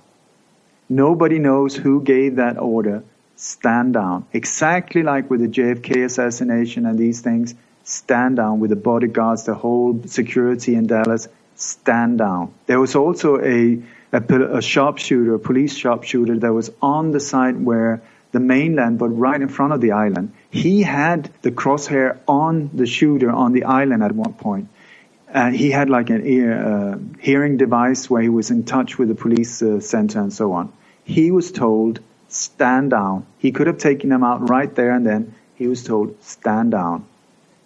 Nobody knows who gave that order. Stand down. Exactly like with the JFK assassination and these things. Stand down with the bodyguards, the whole security in Dallas. Stand down. There was also a sharpshooter, a police sharpshooter that was on the side where the mainland, but right in front of the island. He had the crosshair on the shooter on the island at one point. And he had like an hearing device where he was in touch with the police center and so on. He was told, stand down. He could have taken him out right there and then. He was told, stand down.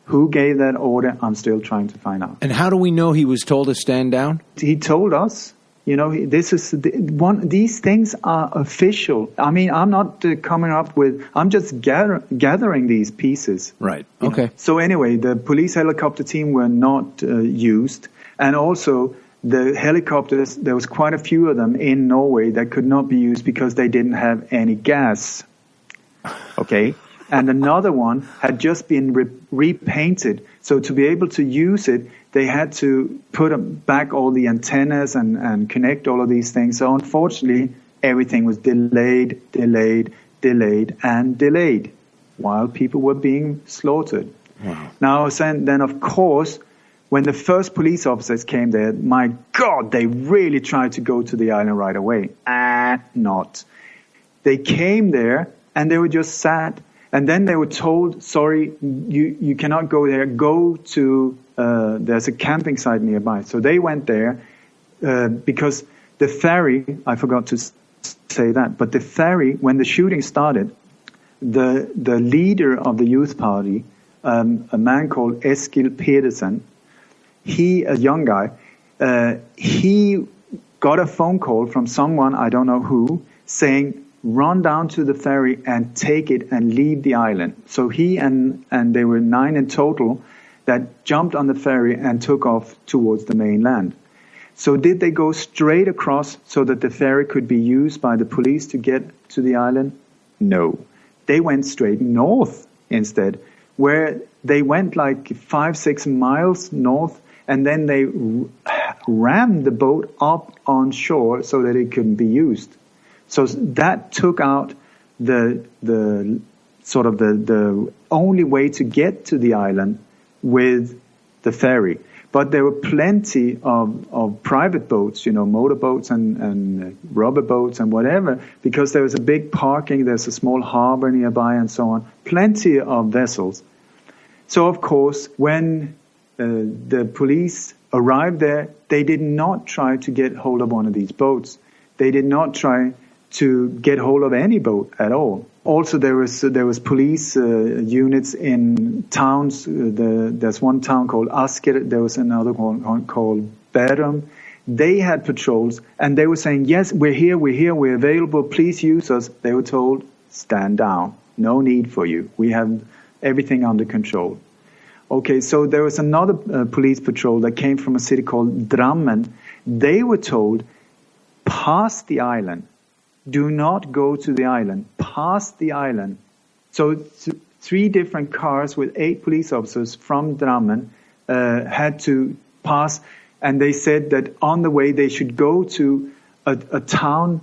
Who gave that order? I'm still trying to find out. And how do we know he was told to stand down? He told us. This is one. These things are official. I mean, I'm not coming up with. I'm just gathering these pieces. Right. Okay. So anyway, the police helicopter team were not used, and also the helicopters. There was quite a few of them in Norway that could not be used because they didn't have any gas. Okay. And another one had just been repainted. So to be able to use it, they had to put back all the antennas and connect all of these things. So unfortunately, everything was delayed, while people were being slaughtered. Wow. Now, then, of course, when the first police officers came there, my God, they really tried to go to the island right away. Not. They came there, and they were just sat. And then they were told, sorry, you cannot go there. Go to, there's a camping site nearby. So they went there because the ferry, I forgot to say that, but the ferry, when the shooting started, the leader of the youth party, a man called Eskil Pedersen, a young guy, he got a phone call from someone, I don't know who, saying, run down to the ferry and take it and leave the island. So he and there were 9 in total that jumped on the ferry and took off towards the mainland. So did they go straight across so that the ferry could be used by the police to get to the island? No. They went straight north instead, where they went like 5-6 miles north, and then they rammed the boat up on shore so that it couldn't be used. So that took out the sort of the only way to get to the island with the ferry. But there were plenty of private boats, motorboats and rubber boats and whatever, because there was a big parking, there's a small harbor nearby and so on. Plenty of vessels. So, of course, when the police arrived there, they did not try to get hold of one of these boats. They did not try to get hold of any boat at all. Also, there was police units in towns. There's one town called Asker. There was another one called Bærum. They had patrols, and they were saying, yes, we're here, we're available, please use us. They were told, stand down, no need for you. We have everything under control. Okay, so there was another police patrol that came from a city called Drammen. They were told, pass the island. Do not go to the island. Pass the island. So 3 different cars with 8 police officers from Drammen had to pass, and they said that on the way they should go to a town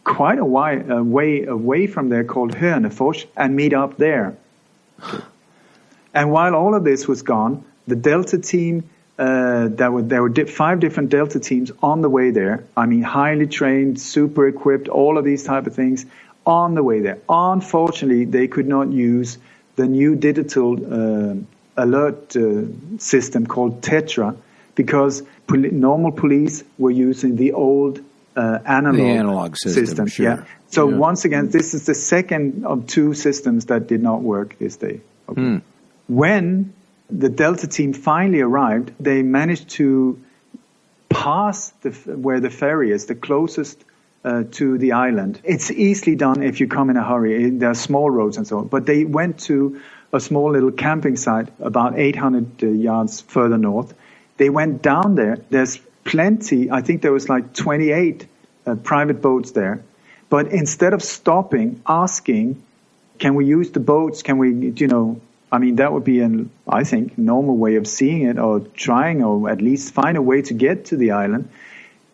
quite a way away from there called Hønefoss and meet up there. Okay. And while all of this was gone, the Delta team, there were 5 different Delta teams on the way there. I mean, highly trained, super equipped, all of these type of things on the way there. Unfortunately, they could not use the new digital alert system called Tetra, because normal police were using the old analog system. Sure. Yeah. So once again, this is the second of 2 systems that did not work this day. Okay. When the Delta team finally arrived, they managed to pass where the ferry is, the closest to the island. It's easily done if you come in a hurry. There are small roads and so on. But they went to a small little camping site about 800 yards further north. They went down there. There's plenty. I think there was like 28 private boats there. But instead of stopping, asking, can we use the boats? Can we, I mean, that would be I think, normal way of seeing it, or trying, or at least find a way to get to the island.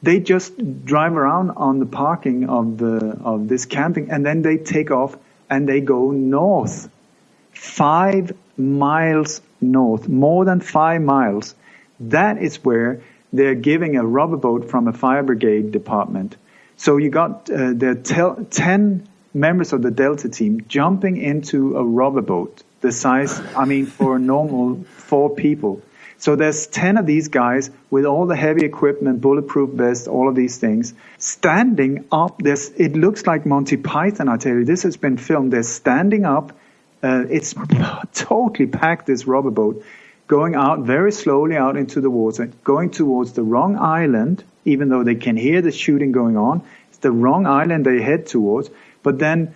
They just drive around on the parking of this camping, and then they take off and they go north. 5 miles north, more than 5 miles. That is where they're giving a rubber boat from a fire brigade department. So you got 10 members of the Delta team jumping into a rubber boat. The size, for a normal 4 people. So there's 10 of these guys with all the heavy equipment, bulletproof vests, all of these things, standing up. It looks like Monty Python, I tell you. This has been filmed. They're standing up. It's totally packed, this rubber boat, going out very slowly out into the water, going towards the wrong island, even though they can hear the shooting going on. It's the wrong island they head towards. But then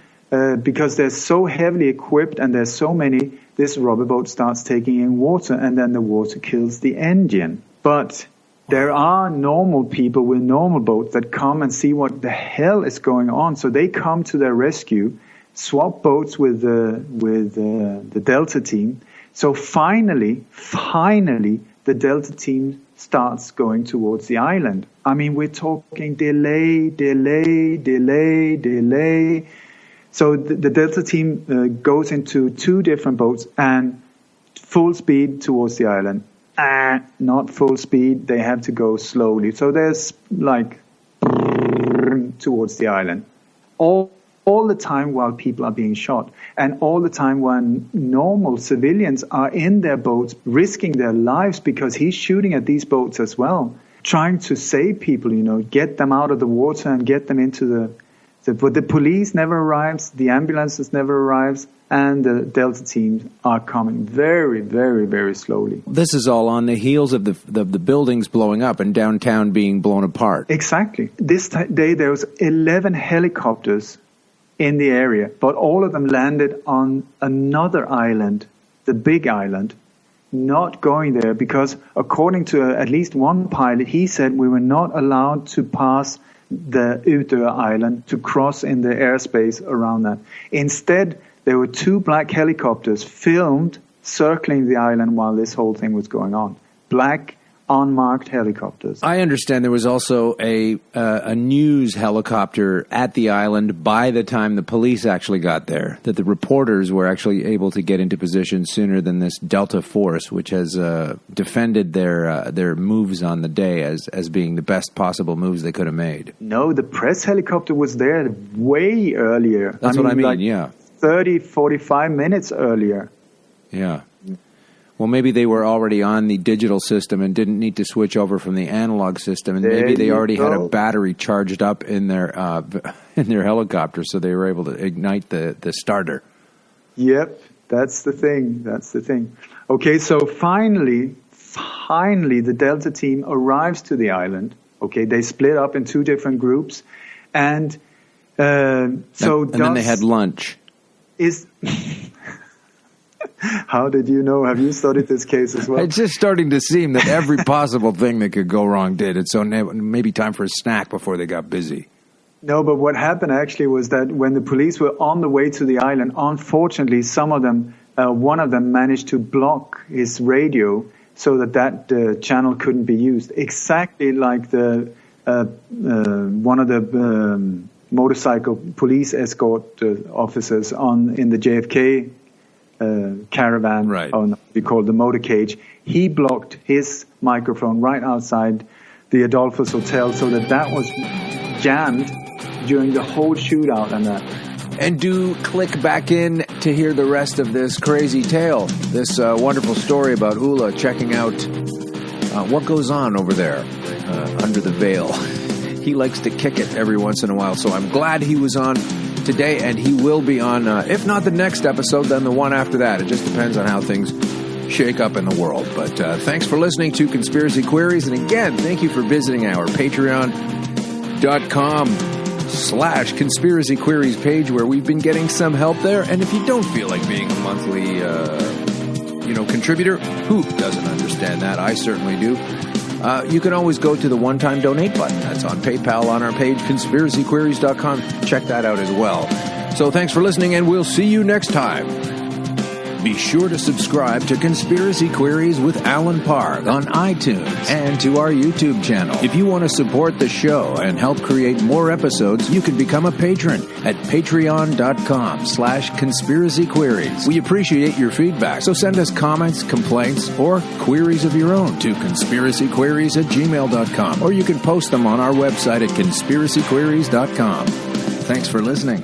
because they're so heavily equipped and there's so many, this rubber boat starts taking in water, and then the water kills the engine. But there are normal people with normal boats that come and see what the hell is going on. So they come to their rescue, swap boats with the Delta team. So finally, the Delta team starts going towards the island. I mean, we're talking delay. So the Delta team goes into 2 different boats and full speed towards the island. Not full speed, they have to go slowly. So there's like towards the island. All the time while people are being shot, and all the time when normal civilians are in their boats risking their lives, because he's shooting at these boats as well, trying to save people, get them out of the water and get them into but the police never arrives, the ambulances never arrives, and the Delta teams are coming very, very, very slowly. This is all on the heels of the buildings blowing up and downtown being blown apart. Exactly. This day there was 11 helicopters in the area, but all of them landed on another island, the big island, not going there because according to at least one pilot, he said we were not allowed to pass the Utøya Island, to cross in the airspace around that. Instead, there were 2 black helicopters filmed circling the island while this whole thing was going on. Black unmarked helicopters. I understand there was also a news helicopter at the island by the time the police actually got there, that the reporters were actually able to get into position sooner than this Delta Force, which has defended their moves on the day as being the best possible moves they could have made. No, the press helicopter was there way earlier. That's what I mean, yeah. 30, 45 minutes earlier. Yeah. Well, maybe they were already on the digital system and didn't need to switch over from the analog system, and maybe they already had a battery charged up in their helicopter, so they were able to ignite the starter. Yep, that's the thing. Okay, so finally, the Delta team arrives to the island. Okay, they split up in 2 different groups, and then they had lunch. How did you know? Have you studied this case as well? It's just starting to seem that every possible thing that could go wrong did. It's so maybe time for a snack before they got busy. No, but what happened actually was that when the police were on the way to the island, unfortunately, one of them managed to block his radio so that channel couldn't be used. Exactly like the one of the motorcycle police escort officers in the JFK caravan, right. We call the motorcade. He blocked his microphone right outside the Adolphus Hotel, so that was jammed during the whole shootout and that. And do click back in to hear the rest of this crazy tale, this wonderful story about Ole checking out what goes on over there under the veil. He likes to kick it every once in a while, so I'm glad he was on today, and he will be on, if not the next episode, then the one after that. It just depends on how things shake up in the world. But thanks for listening to Conspiracy Queries, and again, thank you for visiting our patreon.com/Conspiracy Queries page, where we've been getting some help there. And if you don't feel like being a monthly contributor, who doesn't understand that? I certainly do. You can always go to the one-time donate button. That's on PayPal on our page, conspiracyqueries.com. Check that out as well. So thanks for listening, and we'll see you next time. Be sure to subscribe to Conspiracy Queries with Alan Park on iTunes and to our YouTube channel. If you want to support the show and help create more episodes, you can become a patron at patreon.com/Conspiracy Queries. We appreciate your feedback, so send us comments, complaints, or queries of your own to conspiracyqueries@gmail.com, or you can post them on our website at conspiracyqueries.com. Thanks for listening.